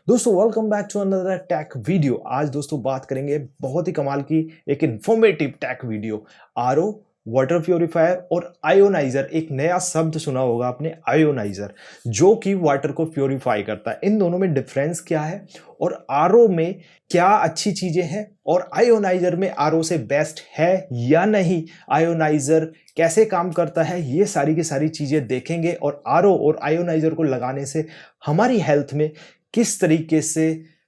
दोस्तों welcome back to another tech video. आज दोस्तों बात करेंगे बहुत ही कमाल की एक informative tech video. RO, water purifier और आयोनाइजर। एक नया शब्द सुना होगा आपने, आयोनाइजर, जो कि वाटर को प्योरीफाई करता है। इन दोनों में डिफरेंस क्या है और आरओ में क्या अच्छी चीजें हैं और आयोनाइजर में आरओ से बेस्ट है या नहीं, आयोनाइजर कैसे काम करता है, ये सारी की सारी चीजें देखेंगे। और आरओ और आयोनाइजर को लगाने से हमारी हेल्थ में किस तरीके से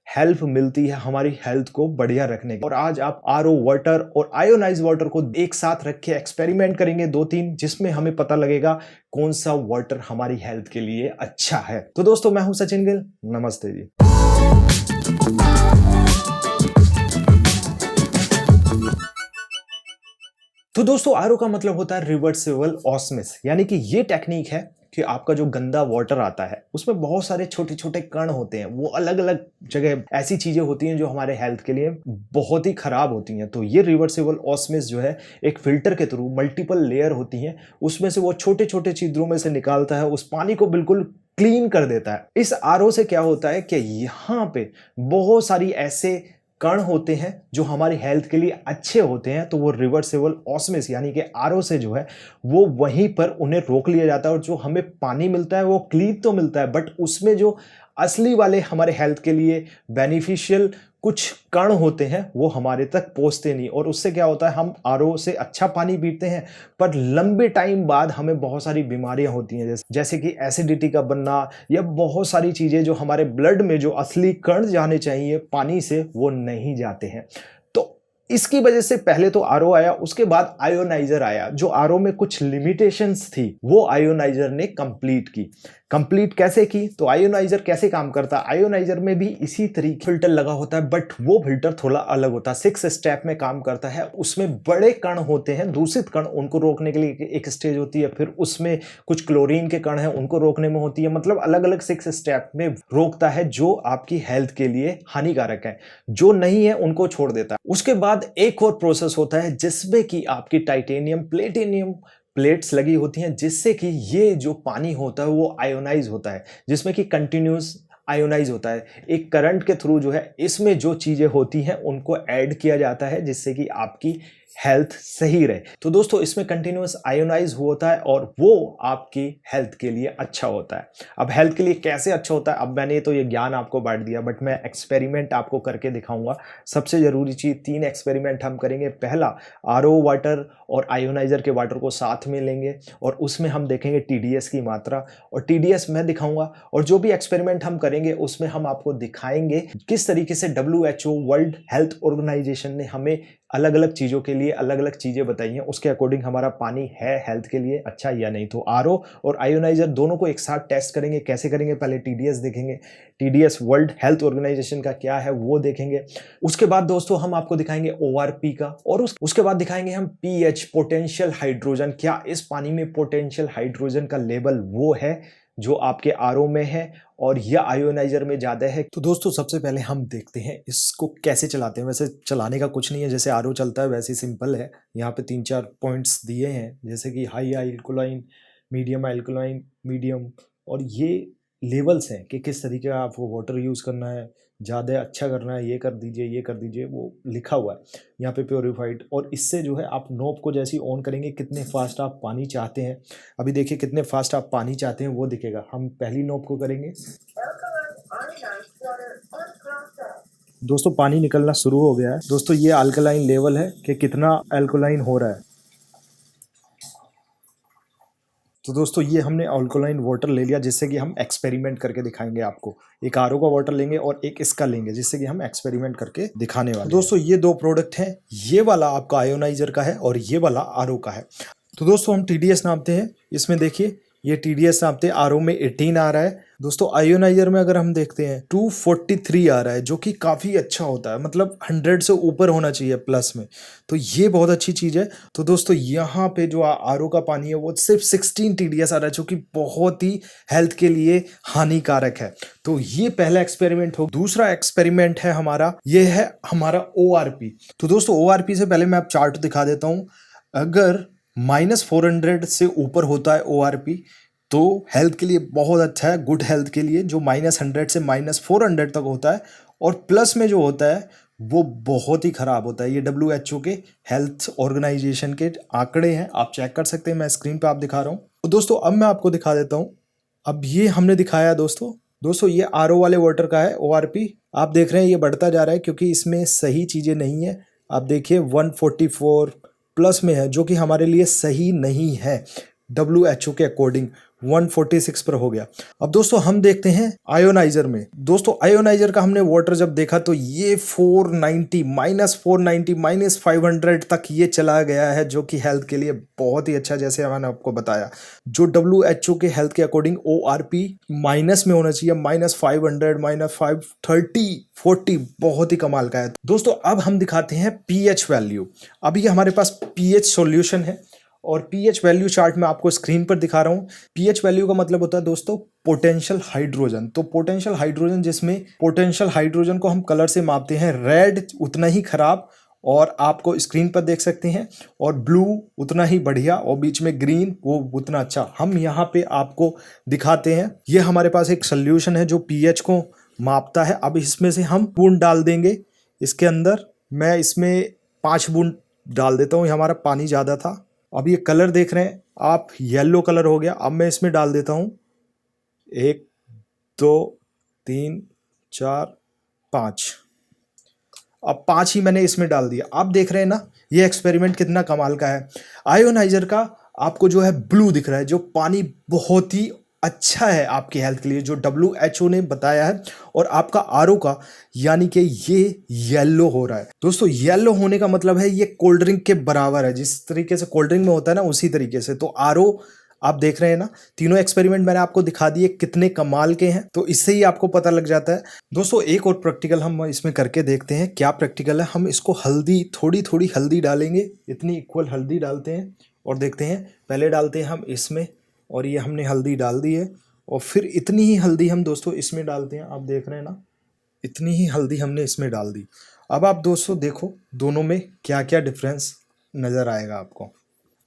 हेल्प मिलती है, हमारी हेल्थ को बढ़िया रखने की। और आज आप आरओ वाटर और आयोनाइज वाटर को एक साथ रख के एक्सपेरिमेंट करेंगे 2-3, जिसमें हमें पता लगेगा कौन सा वाटर हमारी हेल्थ के लिए अच्छा है। तो दोस्तों मैं हूं सचिन गिल, नमस्ते जी। तो दोस्तों आरओ का मतलब होता है रिवर्सिबल ऑस्मोसिस, यानी कि ये टेक्निक है कि आपका जो गंदा वाटर आता है उसमें बहुत सारे छोटे छोटे कण होते हैं, वो अलग अलग जगह ऐसी चीजें होती हैं जो हमारे हेल्थ के लिए बहुत ही खराब होती हैं। तो ये रिवर्सिबल ऑस्मोसिस जो है एक फिल्टर के थ्रू, मल्टीपल लेयर होती हैं, उसमें से वो छोटे छोटे छिद्रों में से निकालता है, उस पानी को बिल्कुल क्लीन कर देता है। इस आरओ से क्या होता है कि यहाँ पे बहुत सारी ऐसे कण होते हैं जो हमारी हेल्थ के लिए अच्छे होते हैं, तो वो रिवर्सिबल ऑस्मोसिस यानी कि आरओ से जो है वो वहीं पर उन्हें रोक लिया जाता है। और जो हमें पानी मिलता है वो क्लीन तो मिलता है, बट उसमें जो असली वाले हमारे हेल्थ के लिए बेनिफिशियल कुछ कण होते हैं वो हमारे तक पहुंचते नहीं। और उससे क्या होता है, हम आरओ से अच्छा पानी पीते हैं पर लंबे टाइम बाद हमें बहुत सारी बीमारियां होती हैं, जैसे कि एसिडिटी का बनना या बहुत सारी चीजें जो हमारे ब्लड में जो असली कण जाने चाहिए पानी से वो नहीं जाते हैं। तो इसकी वजह से पहले तो आरओ आया, उसके बाद आयोनाइजर आया। जो आरओ में कुछ लिमिटेशंस थी वो आयोनाइजर ने कंप्लीट की। कंप्लीट कैसे की, तो आयोनाइजर कैसे काम करता है, आयोनाइजर में भी इसी तरीके फिल्टर लगा होता है, बट वो फिल्टर थोड़ा अलग होता है, 6 स्टेप में काम करता है। उसमें बड़े कण होते हैं, दूषित कण, उनको रोकने के लिए एक स्टेज होती है, फिर उसमें कुछ क्लोरीन के कण हैं, उनको रोकने में होती है। मतलब अलग अलग 6 स्टेप में रोकता है जो आपकी हेल्थ के लिए हानिकारक है, जो नहीं है उनको छोड़ देता है। उसके बाद एक और प्रोसेस होता है जिसमें कि आपकी टाइटेनियम प्लेटिनियम प्लेट्स लगी होती हैं, जिससे कि ये जो पानी होता है वो आयोनाइज होता है, जिसमें कि कंटिन्यूस आयोनाइज होता है। एक करंट के थ्रू जो है इसमें जो चीजें होती हैं उनको ऐड किया जाता है, जिससे कि आपकी हेल्थ सही रहे। तो दोस्तों इसमें कंटिन्यूस आयोनाइज होता है और वो आपकी हेल्थ के लिए अच्छा होता है। अब हेल्थ के लिए कैसे अच्छा होता है, अब मैंने तो ये ज्ञान आपको बांट दिया, बट मैं एक्सपेरिमेंट आपको करके दिखाऊंगा। सबसे जरूरी चीज, 3 एक्सपेरिमेंट हम करेंगे। पहला, आरओ वाटर और आयोनाइजर के वाटर को साथ में लेंगे और उसमें हम देखेंगे टीडीएस की मात्रा, और टीडीएस मैं दिखाऊंगा। और जो भी एक्सपेरिमेंट हम करेंगे उसमें हम आपको दिखाएंगे किस तरीके से डब्ल्यूएचओ, वर्ल्ड हेल्थ ऑर्गेनाइजेशन ने हमें अलग अलग चीजों के लिए अलग अलग चीजें बताई हैं, उसके अकॉर्डिंग हमारा पानी है हेल्थ के लिए अच्छा या नहीं। तो आरओ और आयोनाइजर दोनों को एक साथ टेस्ट करेंगे। कैसे करेंगे, पहले टीडीएस देखेंगे, टीडीएस वर्ल्ड हेल्थ ऑर्गेनाइजेशन का क्या है वो देखेंगे। उसके बाद दोस्तों हम आपको दिखाएंगे ओआरपी का, और उसके बाद दिखाएंगे हम पीएच, पोटेंशियल हाइड्रोजन, क्या इस पानी में पोटेंशियल हाइड्रोजन का लेवल वो है जो आपके आरओ में है और या आयोनाइजर में ज्यादा है। तो दोस्तों सबसे पहले हम देखते हैं इसको कैसे चलाते हैं। वैसे चलाने का कुछ नहीं है, जैसे आरओ चलता है वैसे सिंपल है। यहाँ पे 3-4 पॉइंट्स दिए हैं, जैसे कि high alkaline, medium alkaline, medium, और ये लेवल्स हैं कि किस तरीके का आपको वाटर यूज़ करना है, ज़्यादा अच्छा करना है, ये कर दीजिए, ये कर दीजिए, वो लिखा हुआ है यहाँ पे प्योरीफाइड। और इससे जो है आप नॉब को जैसे ही ऑन करेंगे कितने फास्ट आप पानी चाहते हैं, अभी देखिए कितने फास्ट आप पानी चाहते हैं वो दिखेगा। हम पहली नॉब को करेंगे, दोस्तों पानी निकलना शुरू हो गया है। दोस्तों ये अल्कलाइन लेवल है कि कितना अल्कलाइन हो रहा है। तो दोस्तों ये हमने अल्कलाइन वाटर ले लिया, जिससे कि हम एक्सपेरिमेंट करके दिखाएंगे आपको। एक आरओ का वाटर लेंगे और एक इसका लेंगे, जिससे कि हम एक्सपेरिमेंट करके दिखाने वाले हैं। दोस्तों ये 2 प्रोडक्ट हैं, ये वाला आपका आयोनाइजर का है और ये वाला आरओ का है। तो दोस्तों हम टीडीएस नापते हैं, इसमें देखिए ये टीडीएस नापते हैं, आरओ में 18 आ रहा है। दोस्तों आयोनाइजर में अगर हम देखते हैं 243 आ रहा है, जो कि काफ़ी अच्छा होता है, मतलब 100 से ऊपर होना चाहिए प्लस में, तो ये बहुत अच्छी चीज़ है। तो दोस्तों यहाँ पे जो आरओ का पानी है वो सिर्फ 16 टीडीएस आ रहा है, जो कि बहुत ही हेल्थ के लिए हानिकारक है। तो ये पहला एक्सपेरिमेंट हो। दूसरा एक्सपेरिमेंट है हमारा, ये है हमारा ओआरपी। तो दोस्तों ओआरपी से पहले मैं आप चार्ट दिखा देता हूँ। अगर -400 से ऊपर होता है ओआरपी, तो हेल्थ के लिए बहुत अच्छा है, गुड हेल्थ के लिए, जो -100 से -400 तक होता है, और प्लस में जो होता है वो बहुत ही ख़राब होता है। ये WHO के हेल्थ ऑर्गेनाइजेशन के आंकड़े हैं, आप चेक कर सकते हैं, मैं स्क्रीन पे आप दिखा रहा हूँ। तो दोस्तों अब मैं आपको दिखा देता हूँ। अब ये हमने दिखाया दोस्तों ये RO वाले वाटर का है, ORP। आप देख रहे हैं ये बढ़ता जा रहा है क्योंकि इसमें सही चीज़ें नहीं है। आप देखिए 144 प्लस में है, जो कि हमारे लिए सही नहीं है। WHO के अकॉर्डिंग 146 पर हो गया। अब दोस्तों हम देखते हैं आयोनाइजर में। दोस्तों आयोनाइजर का हमने वाटर जब देखा तो ये 490 -490 -500 तक ये चला गया है, जो कि हेल्थ के लिए बहुत ही अच्छा, जैसे मैंने आपको बताया। जो WHO के हेल्थ के अकॉर्डिंग ORP माइनस में होना चाहिए, -500 -530 40 बहुत ही कमाल का है। दोस्तों अब हम दिखाते हैं pH वैल्यू। अब ये हमारे पास pH सॉल्यूशन है और pH वैल्यू चार्ट मैं आपको स्क्रीन पर दिखा रहा हूँ। pH वैल्यू का मतलब होता है दोस्तों पोटेंशियल हाइड्रोजन। तो पोटेंशियल हाइड्रोजन, जिसमें पोटेंशियल हाइड्रोजन को हम कलर से मापते हैं, रेड उतना ही खराब और आपको स्क्रीन पर देख सकते हैं, और ब्लू उतना ही बढ़िया, और बीच में ग्रीन वो उतना अच्छा। हम यहाँ पे आपको दिखाते हैं, ये हमारे पास एक सोल्यूशन है जो pH को मापता है। अब इसमें से हम बूंद डाल देंगे इसके अंदर। मैं इसमें 5 बूंद डाल देता हूँ, हमारा पानी ज़्यादा था। अब ये कलर देख रहे हैं आप, येलो कलर हो गया। अब मैं इसमें डाल देता हूँ 1 2 3 4 5। अब 5 ही मैंने इसमें डाल दिया। आप देख रहे हैं ना ये एक्सपेरिमेंट कितना कमाल का है। आयोनाइजर का आपको जो है ब्लू दिख रहा है, जो पानी बहुत ही अच्छा है आपकी हेल्थ के लिए, जो WHO ने बताया है। और आपका RO का यानी कि ये येलो हो रहा है। दोस्तों येलो होने का मतलब है ये कोल्ड ड्रिंक के बराबर है, जिस तरीके से कोल्ड ड्रिंक में होता है ना, उसी तरीके से। तो RO आप देख रहे हैं ना, तीनों एक्सपेरिमेंट मैंने आपको दिखा दिए कितने कमाल के हैं, तो इससे ही आपको पता लग जाता है। दोस्तों एक और प्रैक्टिकल हम इसमें करके देखते हैं। क्या प्रैक्टिकल है, हम इसको हल्दी, थोड़ी थोड़ी हल्दी डालेंगे, इतनी इक्वल हल्दी डालते हैं और देखते हैं। पहले डालते हैं हम इसमें, और ये हमने हल्दी डाल दी है, और फिर इतनी ही हल्दी हम दोस्तों इसमें डालते हैं। आप देख रहे हैं ना, इतनी ही हल्दी हमने इसमें डाल दी। अब आप दोस्तों देखो दोनों में क्या क्या डिफरेंस नज़र आएगा आपको।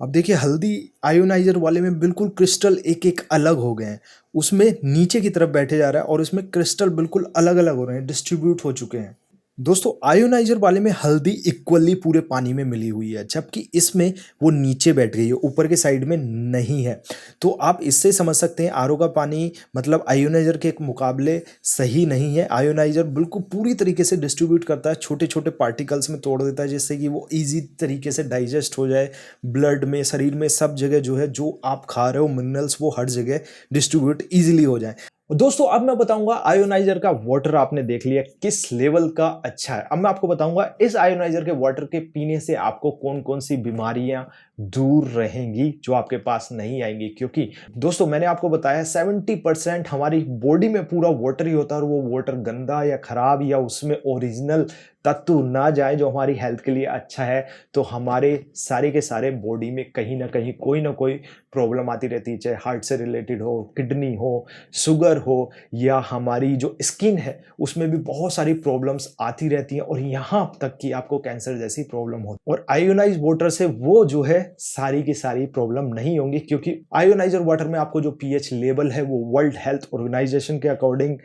अब देखिए हल्दी आयोनाइजर वाले में बिल्कुल क्रिस्टल एक एक अलग हो गए हैं, उसमें नीचे की तरफ बैठे जा रहा है, और इसमें क्रिस्टल बिल्कुल अलग अलग हो रहे हैं, डिस्ट्रीब्यूट हो चुके हैं। दोस्तों आयोनाइजर वाले में हल्दी इक्वली पूरे पानी में मिली हुई है, जबकि इसमें वो नीचे बैठ गई है, ऊपर के साइड में नहीं है। तो आप इससे समझ सकते हैं RO का पानी मतलब आयोनाइजर के मुकाबले सही नहीं है। आयोनाइजर बिल्कुल पूरी तरीके से डिस्ट्रीब्यूट करता है, छोटे छोटे पार्टिकल्स में तोड़ देता है, जिससे कि वो ईजी तरीके से डाइजेस्ट हो जाए, ब्लड में, शरीर में, सब जगह जो है जो आप खा रहे हो मिनरल्स वो हर जगह डिस्ट्रीब्यूट ईजिली हो जाए। दोस्तों अब मैं बताऊंगा आयोनाइजर का वाटर आपने देख लिया किस लेवल का अच्छा है। अब मैं आपको बताऊंगा इस आयोनाइजर के वाटर के पीने से आपको कौन कौन सी बीमारियां दूर रहेंगी, जो आपके पास नहीं आएंगी। क्योंकि दोस्तों मैंने आपको बताया 70% हमारी बॉडी में पूरा वाटर ही होता है, और वो वाटर गंदा या खराब या उसमें ओरिजिनल तत्व ना जाए जो हमारी हेल्थ के लिए अच्छा है, तो हमारे सारे के सारे बॉडी में कहीं ना कोई प्रॉब्लम आती रहती है, चाहे हार्ट से रिलेटेड हो, किडनी हो, शुगर हो, या हमारी जो स्किन है उसमें भी बहुत सारी प्रॉब्लम्स आती रहती हैं, और यहाँ तक कि आपको कैंसर जैसी प्रॉब्लम हो। और आयोनाइज वाटर से वो जो है सारी की सारी प्रॉब्लम नहीं होंगी, क्योंकि आयोनाइजर वाटर में आपको जो pH लेवल है वो वर्ल्ड हेल्थ ऑर्गेनाइजेशन के अकॉर्डिंग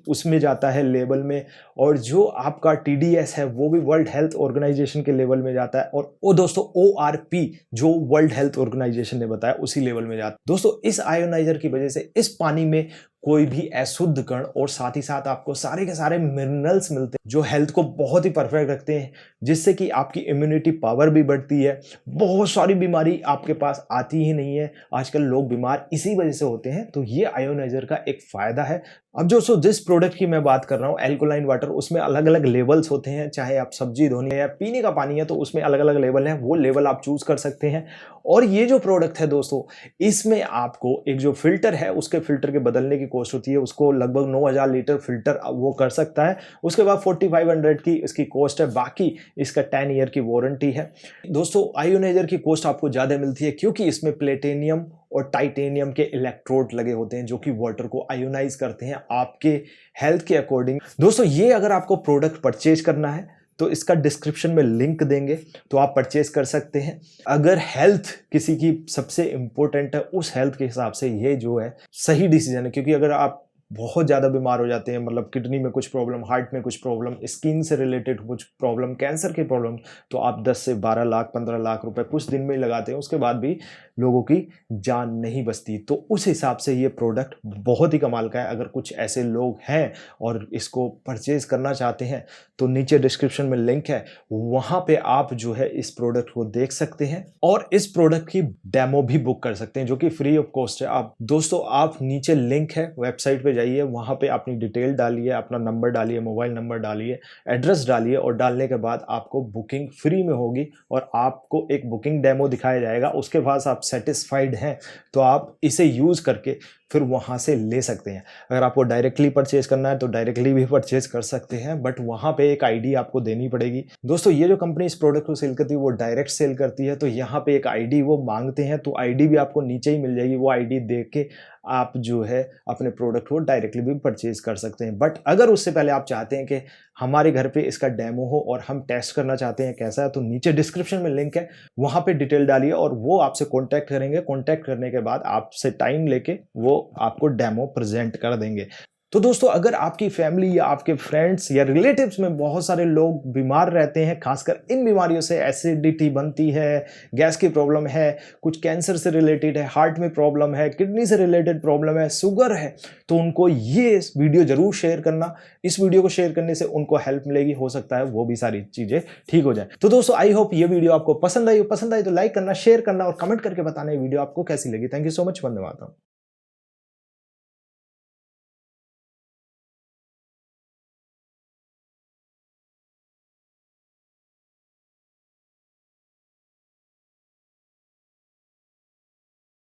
उसमें जाता है लेवल में, और जो आपका TDS है वो भी वर्ल्ड हेल्थ ऑर्गेनाइजेशन के लेवल में जाता है, और वो दोस्तों ORP जो वर्ल्ड हेल्थ ऑर्गेनाइजेशन ने बताया उसी लेवल में जाता है। दोस्तों इस आयोनाइजर की वजह से इस पानी में कोई भी अशुद्ध कण और साथ ही साथ आपको सारे के सारे मिनरल्स मिलते हैं जो हेल्थ को बहुत ही परफेक्ट रखते हैं, जिससे कि आपकी इम्यूनिटी पावर भी बढ़ती है। बहुत सारी बीमारी आपके पास आती ही नहीं है। आजकल लोग बीमार इसी वजह से होते हैं, तो ये आयोनाइजर का एक फायदा है। अब जो जिस प्रोडक्ट की मैं बात कर रहा हूँ एल्कोलाइन वाटर, उसमें अलग अलग लेवल्स होते हैं। चाहे आप सब्जी धोने या पीने का पानी है तो उसमें अलग अलग लेवल है, वो लेवल आप चूज कर सकते हैं। और ये जो प्रोडक्ट है दोस्तों, इसमें आपको एक जो फिल्टर है उसके फिल्टर के बदलने की कॉस्ट होती है, उसको लगभग 9000 लीटर फिल्टर वो कर सकता है। उसके बाद 4500 की इसकी कॉस्ट है, बाकी इसका 10 ईयर की वारंटी है। दोस्तों आयोनाइजर की कॉस्ट आपको ज़्यादा मिलती है क्योंकि इसमें प्लेटिनियम और टाइटेनियम के इलेक्ट्रोड लगे होते हैं जो कि वाटर को आयोनाइज करते हैं आपके हेल्थ के अकॉर्डिंग। दोस्तों ये अगर आपको प्रोडक्ट परचेज करना है तो इसका डिस्क्रिप्शन में लिंक देंगे, तो आप परचेज कर सकते हैं। अगर हेल्थ किसी की सबसे इम्पोर्टेंट है, उस हेल्थ के हिसाब से ये जो है सही डिसीजन है, क्योंकि अगर आप बहुत ज़्यादा बीमार हो जाते हैं, मतलब किडनी में कुछ प्रॉब्लम, हार्ट में कुछ प्रॉब्लम, स्किन से रिलेटेड कुछ प्रॉब्लम, कैंसर की प्रॉब्लम, तो आप 10 से 12 लाख 15 लाख रुपए कुछ दिन में ही लगाते हैं, उसके बाद भी लोगों की जान नहीं बचती। तो उस हिसाब से ये प्रोडक्ट बहुत ही कमाल का है। अगर कुछ ऐसे लोग हैं और इसको परचेज करना चाहते हैं तो नीचे डिस्क्रिप्शन में लिंक है, वहाँ पे आप जो है इस प्रोडक्ट को देख सकते हैं और इस प्रोडक्ट की डेमो भी बुक कर सकते हैं, जो कि फ्री ऑफ कॉस्ट है। आप दोस्तों, आप नीचे लिंक है, वेबसाइट पे जाइए, वहाँ पे अपनी डिटेल डालिए, अपना नंबर डालिए, मोबाइल नंबर डालिए, एड्रेस डालिए और डालने के बाद आपको बुकिंग फ्री में होगी और आपको एक बुकिंग डेमो दिखाया जाएगा। उसके बाद आप सेटिस्फाइड हैं तो आप इसे यूज़ करके फिर वहाँ से ले सकते हैं। अगर आपको डायरेक्टली परचेज करना है तो डायरेक्टली भी परचेज कर सकते हैं, बट वहाँ पे एक आईडी आपको देनी पड़ेगी। दोस्तों, ये जो कंपनी इस प्रोडक्ट को सेल करती है वो डायरेक्ट सेल करती है, तो यहाँ पे एक आईडी वो मांगते हैं, तो आईडी भी आपको नीचे ही मिल जाएगी। वो आईडी दे के आप जो है अपने प्रोडक्ट को डायरेक्टली भी परचेज कर सकते हैं। बट अगर उससे पहले आप चाहते हैं कि हमारे घर पे इसका डेमो हो और हम टेस्ट करना चाहते हैं कैसा है, तो नीचे डिस्क्रिप्शन में लिंक है, वहाँ पे डिटेल डालिए और वो आपसे कॉन्टैक्ट करेंगे। कॉन्टैक्ट करने के बाद आपसे टाइम लेके वो आपको डेमो प्रेजेंट कर देंगे। तो दोस्तों, अगर आपकी फैमिली या आपके फ्रेंड्स या रिलेटिव्स में बहुत सारे लोग बीमार रहते हैं, खासकर इन बीमारियों से, एसिडिटी बनती है, गैस की प्रॉब्लम है, कुछ कैंसर से रिलेटेड है, हार्ट में प्रॉब्लम है, किडनी से रिलेटेड प्रॉब्लम है, शुगर है, तो उनको ये वीडियो जरूर शेयर करना। इस वीडियो को शेयर करने से उनको हेल्प मिलेगी, हो सकता है वो भी सारी चीजें ठीक हो जाए। तो दोस्तों, आई होप ये वीडियो आपको पसंद आई तो लाइक करना, शेयर करना और कमेंट करके बताना ये वीडियो आपको कैसी लगी। थैंक यू सो मच, धन्यवाद।